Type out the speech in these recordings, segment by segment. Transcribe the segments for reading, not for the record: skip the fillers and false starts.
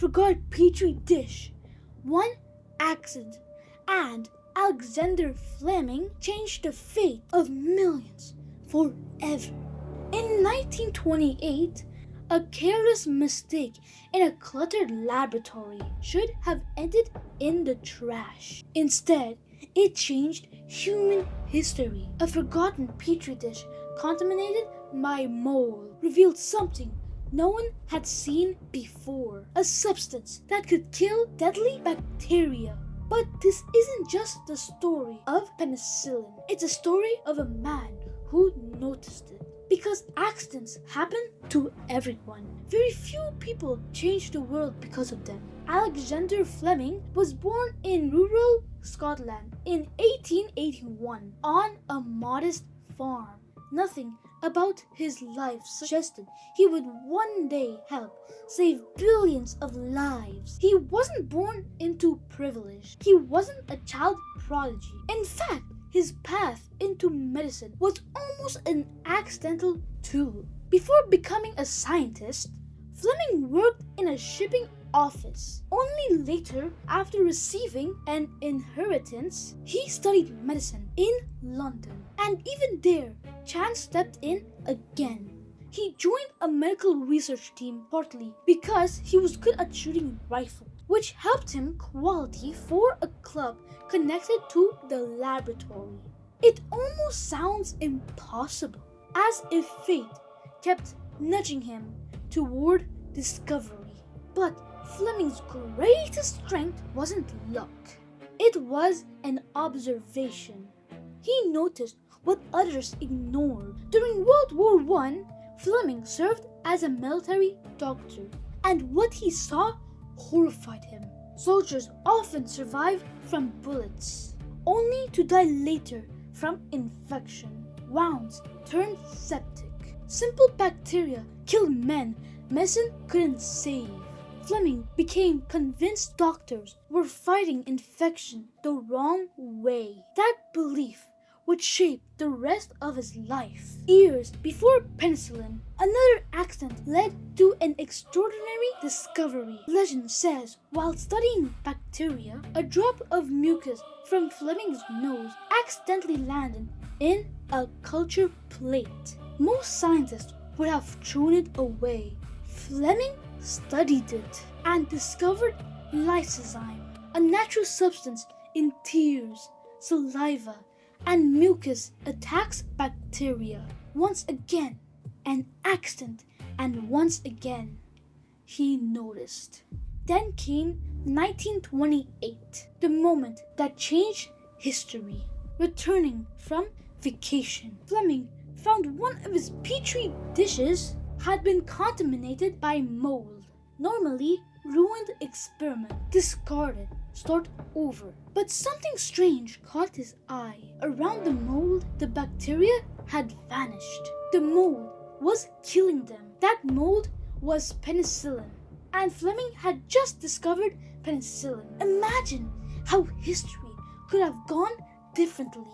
forgot petri dish, one accident, and Alexander Fleming changed the fate of millions forever. In 1928, a careless mistake in a cluttered laboratory should have ended in the trash. Instead, it changed human history. A forgotten petri dish contaminated by mold revealed something no one had seen before, a substance that could kill deadly bacteria. But this isn't just the story of penicillin. It's a story of a man who noticed it. Because accidents happen to everyone. Very few people change the world because of them. Alexander Fleming was born in rural Scotland in 1881 on a modest farm. Nothing about his life suggested he would one day help save billions of lives. He wasn't born into privilege. He wasn't a child prodigy. In fact, his path into medicine was almost an accidental too. Before becoming a scientist, Fleming worked in a shipping office. Only later, after receiving an inheritance, he studied medicine in London. And even there, chance stepped in again. He joined a medical research team partly because he was good at shooting rifles, which helped him quality for a club connected to the laboratory. It almost sounds impossible, as if fate kept nudging him toward discovery. But Fleming's greatest strength wasn't luck. It was an observation. He noticed what others ignored. During World War I, Fleming served as a military doctor, and what he saw horrified him. Soldiers often survived from bullets, only to die later from infection. Wounds turned septic. Simple bacteria killed men medicine couldn't save. Fleming became convinced doctors were fighting infection the wrong way. That belief would shape the rest of his life. Years before penicillin, another accident led to an extraordinary discovery. Legend says, while studying bacteria, a drop of mucus from Fleming's nose accidentally landed in a culture plate. Most scientists would have thrown it away. Fleming studied it and discovered lysozyme, a natural substance in tears, saliva, and mucus attacks bacteria. Once again, an accident, and once again, he noticed. Then came 1928, the moment that changed history. Returning from vacation, Fleming found one of his petri dishes had been contaminated by mold. Normally, ruined experiment, discarded, start over. But something strange caught his eye. Around the mold, the bacteria had vanished. The mold was killing them. That mold was penicillin. And Fleming had just discovered penicillin. Imagine how history could have gone differently.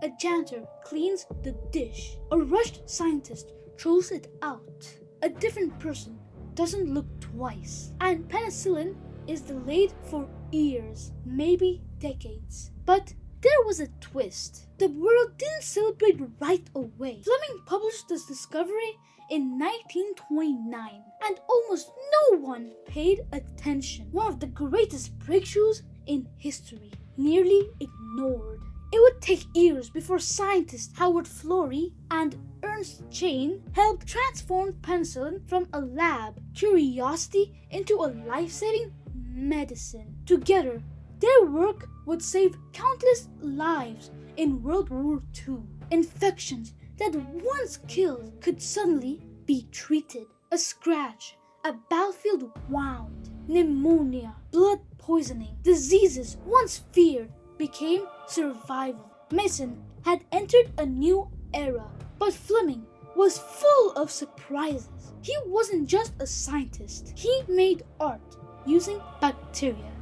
A janitor cleans the dish. A rushed scientist throws it out. A different person doesn't look twice. And penicillin is delayed for years, maybe decades. But there was a twist. The world didn't celebrate right away. Fleming published this discovery in 1929, and almost no one paid attention. One of the greatest breakthroughs in history, nearly ignored. It would take years before scientists Howard Florey and Ernst Chain helped transform penicillin from a lab curiosity into a life-saving medicine. Together, their work would save countless lives in World War II. Infections that once killed could suddenly be treated. A scratch, a battlefield wound, pneumonia, blood poisoning, diseases once feared became survival. Medicine had entered a new era, but Fleming was full of surprises. He wasn't just a scientist. He made art using bacteria.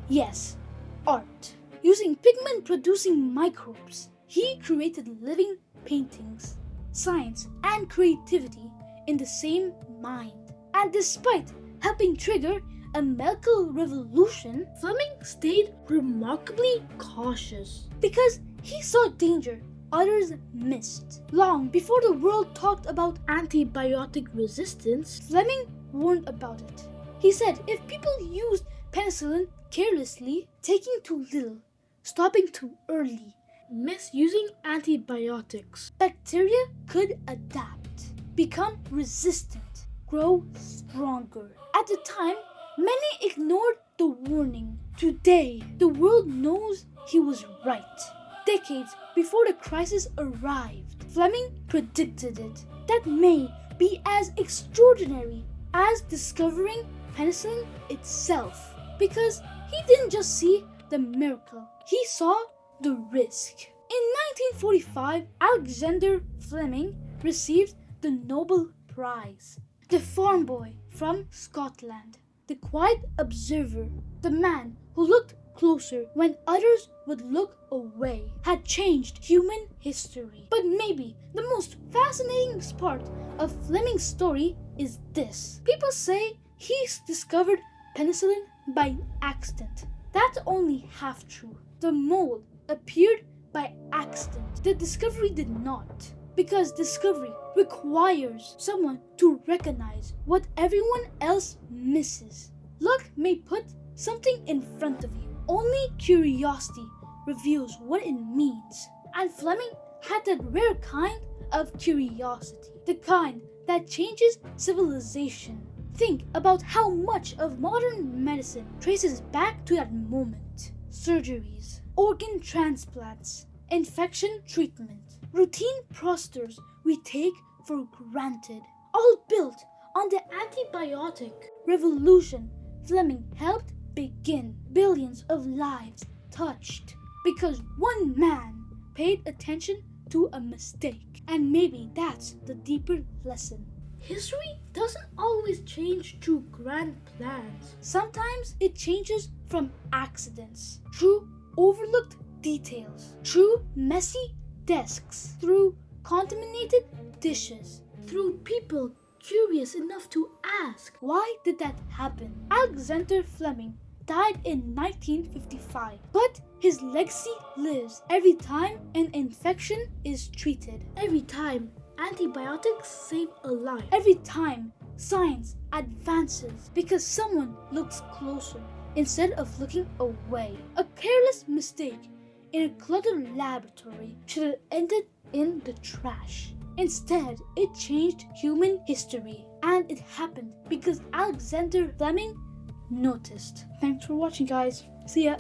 Yes, art. Using pigment-producing microbes, he created living paintings. Science and creativity in the same mind. And despite helping trigger a medical revolution, Fleming stayed remarkably cautious because he saw danger others missed. Long before the world talked about antibiotic resistance, Fleming warned about it. He said if people used penicillin carelessly, taking too little, stopping too early, misusing antibiotics, bacteria could adapt, become resistant, grow stronger. At the time, many ignored the warning. Today, the world knows he was right. Decades before the crisis arrived, Fleming predicted it. That may be as extraordinary as discovering penicillin itself, because he didn't just see the miracle, he saw the risk. In 1945, Alexander Fleming received the Nobel Prize. The farm boy from Scotland, the quiet observer, the man who looked closer when others would look away, had changed human history. But maybe the most fascinating part of Fleming's story is this. People say he discovered penicillin by accident. That's only half true. The mold appeared by accident. The discovery did not, because discovery requires someone to recognize what everyone else misses. Luck may put something in front of you. Only curiosity reveals what it means. And Fleming had that rare kind of curiosity, the kind that changes civilization. Think about how much of modern medicine traces back to that moment. Surgeries, organ transplants, infection treatment, routine procedures we take for granted, all built on the antibiotic revolution Fleming helped begin. Billions of lives touched because one man paid attention to a mistake. And maybe that's the deeper lesson. History doesn't always change through grand plans. Sometimes it changes from accidents, through overlooked details, through messy desks, through contaminated dishes, through people curious enough to ask, why did that happen? Alexander Fleming died in 1955, but his legacy lives every time an infection is treated, every time antibiotics save a life, every time science advances because someone looks closer instead of looking away. A careless mistake in a cluttered laboratory should have ended in the trash. Instead, it changed human history, and it happened because Alexander Fleming noticed. Thanks for watching, guys. See ya.